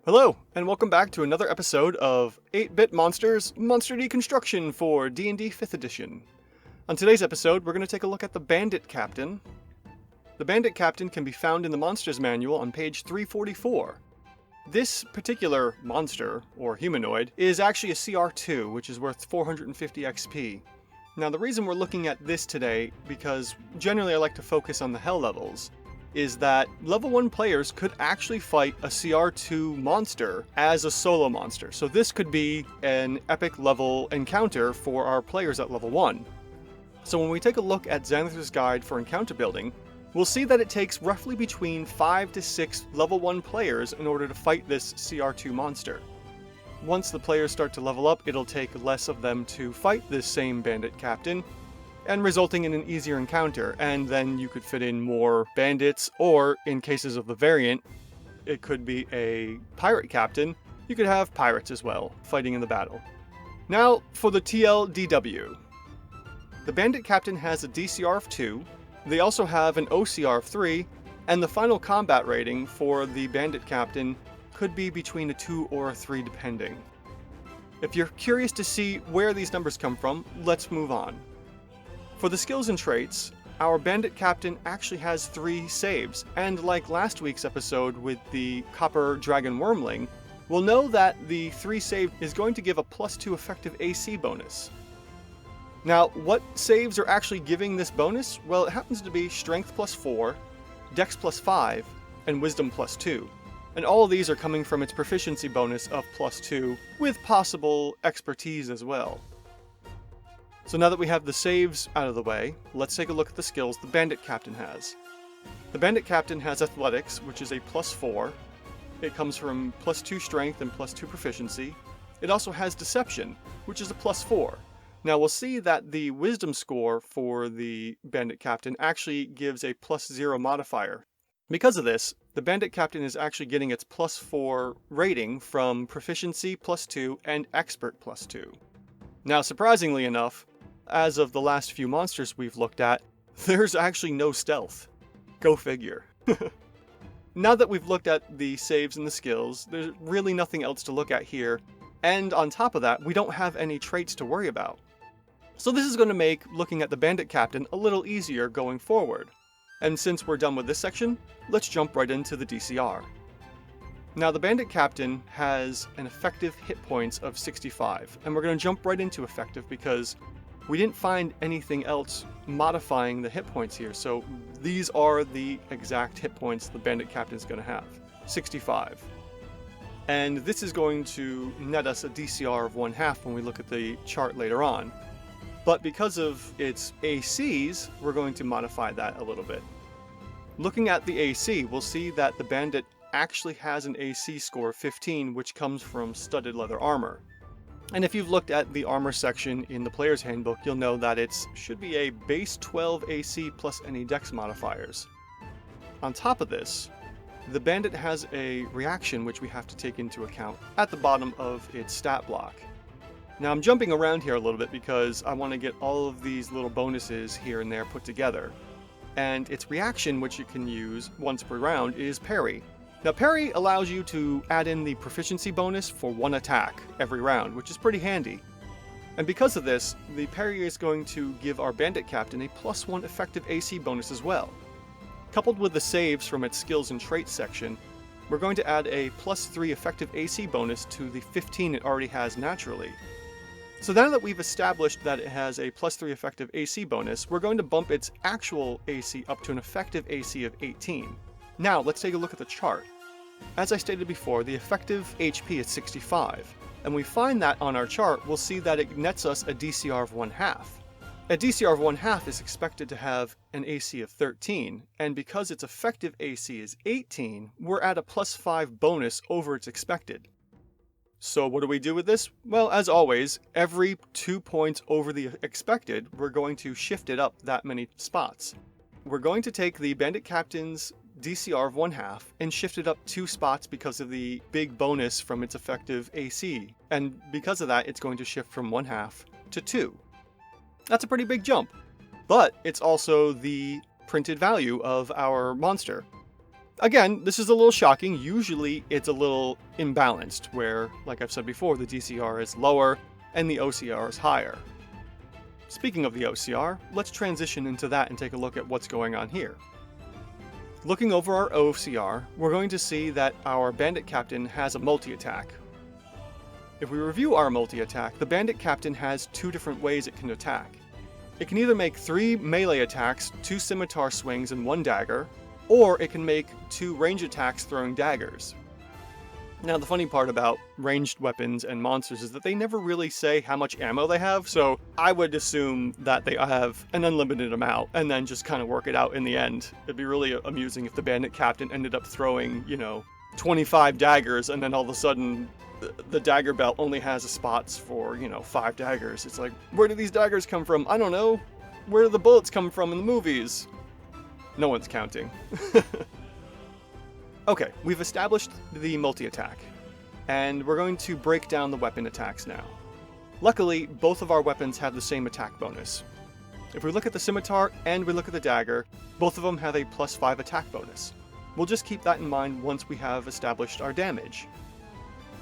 Hello, and welcome back to another episode of 8-Bit Monsters Monster Deconstruction for D&D 5th Edition. On today's episode, we're going to take a look at the Bandit Captain. The Bandit Captain can be found in the Monsters Manual on page 344. This particular monster, or humanoid, is actually a CR2, which is worth 450 XP. Now the reason we're looking at this today, because generally I like to focus on the hell levels, is that level 1 players could actually fight a CR2 monster as a solo monster. So this could be an epic level encounter for our players at level 1. So when we take a look at Xanathar's Guide for Encounter Building, we'll see that it takes roughly between 5 to 6 level 1 players in order to fight this CR2 monster. Once the players start to level up, it'll take less of them to fight this same Bandit Captain, and resulting in an easier encounter, and then you could fit in more bandits, or in cases of the variant, it could be a pirate captain. You could have pirates as well, fighting in the battle. Now, for the TLDW. The Bandit Captain has a DCR of 2, they also have an OCR of 3, and the final combat rating for the Bandit Captain could be between a 2 or a 3 depending. If you're curious to see where these numbers come from, let's move on. For the skills and traits, our Bandit Captain actually has 3 saves, and like last week's episode with the Copper Dragon Wormling, we'll know that the 3 save is going to give a +2 effective AC bonus. Now, what saves are actually giving this bonus? Well, it happens to be Strength +4, Dex +5, and Wisdom +2. And all of these are coming from its proficiency bonus of +2, with possible expertise as well. So now that we have the saves out of the way, let's take a look at the skills the Bandit Captain has. The Bandit Captain has Athletics, which is a +4. It comes from +2 Strength and +2 Proficiency. It also has Deception, which is a +4. Now we'll see that the Wisdom score for the Bandit Captain actually gives a +0 modifier. Because of this, the Bandit Captain is actually getting its +4 rating from Proficiency +2 and Expert +2. Now surprisingly enough, as of the last few monsters we've looked at, there's actually no stealth. Go figure. Now that we've looked at the saves and the skills, there's really nothing else to look at here, and on top of that, we don't have any traits to worry about. So this is going to make looking at the Bandit Captain a little easier going forward. And since we're done with this section, let's jump right into the DCR. Now the Bandit Captain has an effective hit points of 65, and we're going to jump right into effective because we didn't find anything else modifying the hit points here, so these are the exact hit points the Bandit Captain is going to have, 65. And this is going to net us a DCR of 1/2 when we look at the chart later on. But because of its ACs, we're going to modify that a little bit. Looking at the AC, we'll see that the Bandit actually has an AC score of 15, which comes from studded leather armor. And if you've looked at the armor section in the player's handbook, you'll know that it should be a base 12 AC plus any dex modifiers. On top of this, the Bandit has a reaction which we have to take into account at the bottom of its stat block. Now I'm jumping around here a little bit because I want to get all of these little bonuses here and there put together. And its reaction, which you can use once per round, is Parry. Now Parry allows you to add in the proficiency bonus for 1 attack every round, which is pretty handy. And because of this, the Parry is going to give our Bandit Captain a +1 effective AC bonus as well. Coupled with the saves from its skills and traits section, we're going to add a +3 effective AC bonus to the 15 it already has naturally. So now that we've established that it has a +3 effective AC bonus, we're going to bump its actual AC up to an effective AC of 18. Now, let's take a look at the chart. As I stated before, the effective HP is 65, and we find that on our chart, we'll see that it nets us a DCR of 1/2. A DCR of 1/2 is expected to have an AC of 13, and because its effective AC is 18, we're at a +5 bonus over its expected. So what do we do with this? Well, as always, every 2 points over the expected, we're going to shift it up that many spots. We're going to take the Bandit Captain's DCR of 1/2 and shift it up 2 spots because of the big bonus from its effective AC. And because of that, it's going to shift from 1/2 to 2. That's a pretty big jump. But it's also the printed value of our monster. Again, this is a little shocking. Usually it's a little imbalanced, where, like I've said before, the DCR is lower and the OCR is higher. Speaking of the OCR, let's transition into that and take a look at what's going on here. Looking over our OCR, we're going to see that our Bandit Captain has a multi-attack. If we review our multi-attack, the Bandit Captain has 2 different ways it can attack. It can either make 3 melee attacks, 2 scimitar swings, and 1 dagger, or it can make 2 range attacks throwing daggers. Now, the funny part about ranged weapons and monsters is that they never really say how much ammo they have, so I would assume that they have an unlimited amount and then just kind of work it out in the end. It'd be really amusing if the Bandit Captain ended up throwing, 25 daggers, and then all of a sudden the dagger belt only has spots for, 5 daggers. It's like, where do these daggers come from? I don't know. Where do the bullets come from in the movies? No one's counting. Okay, we've established the multi-attack, and we're going to break down the weapon attacks now. Luckily, both of our weapons have the same attack bonus. If we look at the scimitar and we look at the dagger, both of them have a +5 attack bonus. We'll just keep that in mind once we have established our damage.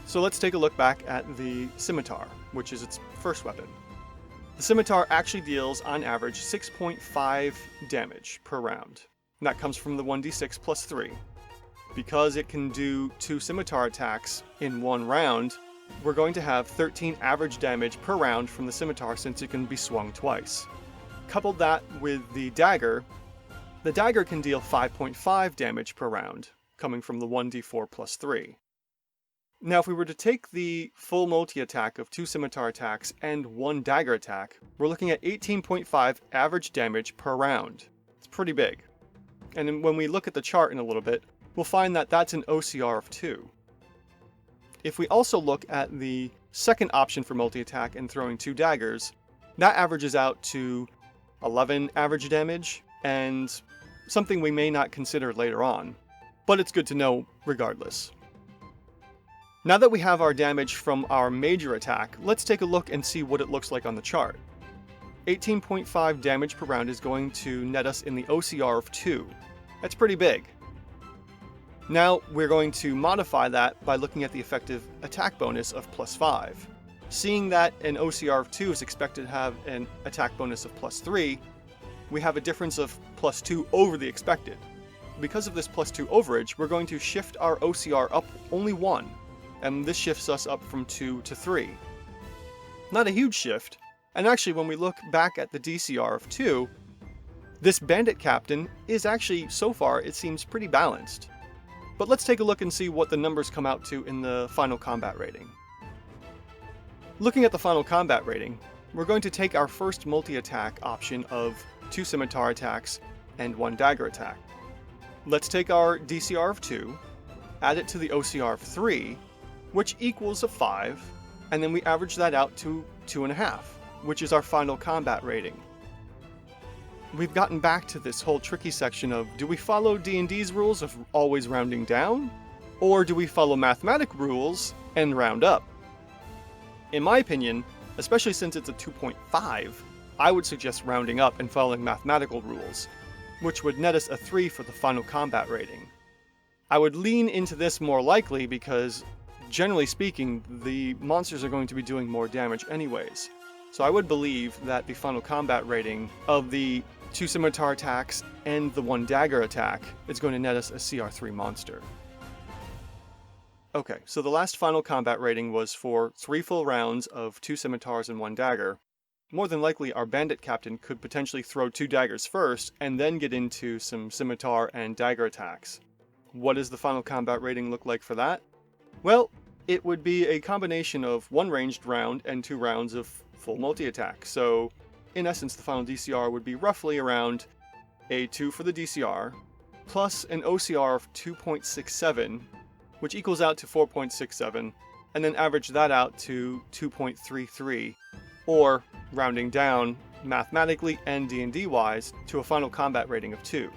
So let's take a look back at the scimitar, which is its first weapon. The scimitar actually deals, on average, 6.5 damage per round. And that comes from the 1d6 plus 3. Because it can do 2 scimitar attacks in 1 round, we're going to have 13 average damage per round from the scimitar since it can be swung twice. Couple that with the dagger can deal 5.5 damage per round, coming from the 1d4 plus 3. Now, if we were to take the full multi-attack of 2 scimitar attacks and 1 dagger attack, we're looking at 18.5 average damage per round. It's pretty big. And then when we look at the chart in a little bit, we'll find that that's an OCR of 2. If we also look at the second option for multi-attack and throwing 2 daggers, that averages out to 11 average damage, and something we may not consider later on, but it's good to know regardless. Now that we have our damage from our major attack, let's take a look and see what it looks like on the chart. 18.5 damage per round is going to net us in the OCR of 2. That's pretty big. Now we're going to modify that by looking at the effective attack bonus of +5. Seeing that an OCR of 2 is expected to have an attack bonus of +3, we have a difference of +2 over the expected. Because of this +2 overage, we're going to shift our OCR up only 1, and this shifts us up from 2 to 3. Not a huge shift, and actually when we look back at the DCR of 2, this Bandit Captain is actually, so far, it seems pretty balanced. But let's take a look and see what the numbers come out to in the final combat rating. Looking at the final combat rating, we're going to take our first multi-attack option of 2 scimitar attacks and 1 dagger attack. Let's take our DCR of 2, add it to the OCR of 3, which equals a 5, and then we average that out to 2.5, which is our final combat rating. We've gotten back to this whole tricky section of, do we follow D&D's rules of always rounding down? Or do we follow mathematic rules and round up? In my opinion, especially since it's a 2.5, I would suggest rounding up and following mathematical rules, which would net us a 3 for the final combat rating. I would lean into this more likely because, generally speaking, the monsters are going to be doing more damage anyways. So I would believe that the final combat rating of the 2 scimitar attacks and the 1 dagger attack is going to net us a CR3 monster. Okay, so the last final combat rating was for 3 full rounds of 2 scimitars and 1 dagger. More than likely, our Bandit Captain could potentially throw 2 daggers first, and then get into some scimitar and dagger attacks. What does the final combat rating look like for that? Well, it would be a combination of 1 ranged round and 2 rounds of full multi-attack. So, in essence, the final DCR would be roughly around a 2 for the DCR, plus an OCR of 2.67, which equals out to 4.67, and then average that out to 2.33, or rounding down mathematically and D&D wise to a final combat rating of 2.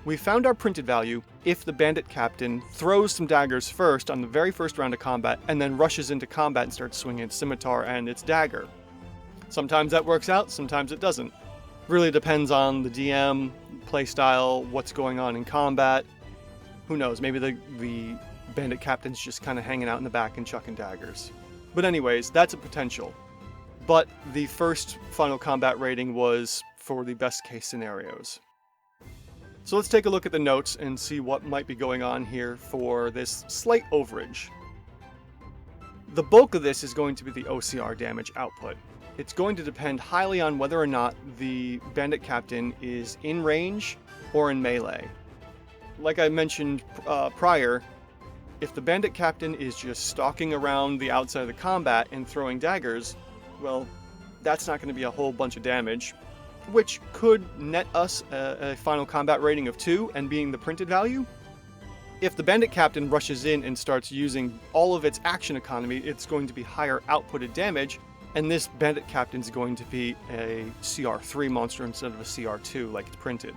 We found our printed value if the Bandit Captain throws some daggers first on the very first round of combat and then rushes into combat and starts swinging its scimitar and its dagger. Sometimes that works out, sometimes it doesn't. Really depends on the DM, playstyle, what's going on in combat, Who knows, maybe the Bandit Captain's just kind of hanging out in the back and chucking daggers. But anyways, that's a potential. But the first final combat rating was for the best case scenarios. So let's take a look at the notes and see what might be going on here for this slight overage. The bulk of this is going to be the OCR damage output. It's going to depend highly on whether or not the Bandit Captain is in range or in melee. Like I mentioned prior, if the Bandit Captain is just stalking around the outside of the combat and throwing daggers, well, that's not going to be a whole bunch of damage, which could net us a final combat rating of 2 and being the printed value. If the Bandit Captain rushes in and starts using all of its action economy, it's going to be higher outputted damage, and this Bandit Captain is going to be a CR3 monster instead of a CR2 like it's printed.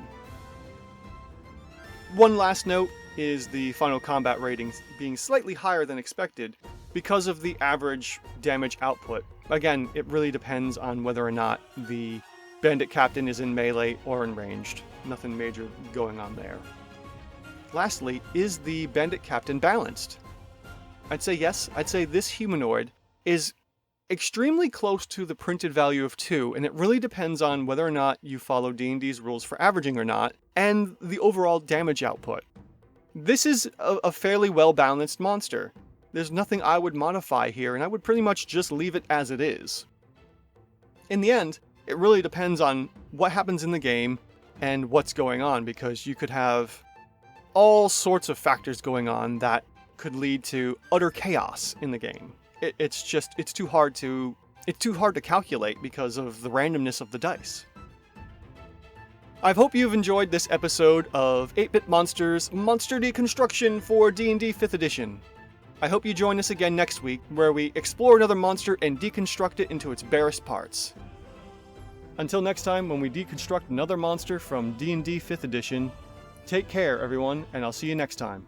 One last note is the final combat ratings being slightly higher than expected because of the average damage output. Again, it really depends on whether or not the Bandit Captain is in melee or in ranged. Nothing major going on there. Lastly, is the Bandit Captain balanced? I'd say yes. I'd say this humanoid is extremely close to the printed value of 2, and it really depends on whether or not you follow D&D's rules for averaging or not, and the overall damage output. This is a fairly well-balanced monster. There's nothing I would modify here, and I would pretty much just leave it as it is. In the end, it really depends on what happens in the game and what's going on, because you could have all sorts of factors going on that could lead to utter chaos in the game. It's too hard to calculate because of the randomness of the dice. I hope you've enjoyed this episode of 8-Bit Monsters Monster Deconstruction for D&D 5th Edition. I hope you join us again next week, where we explore another monster and deconstruct it into its barest parts. Until next time, when we deconstruct another monster from D&D 5th Edition, take care everyone, and I'll see you next time.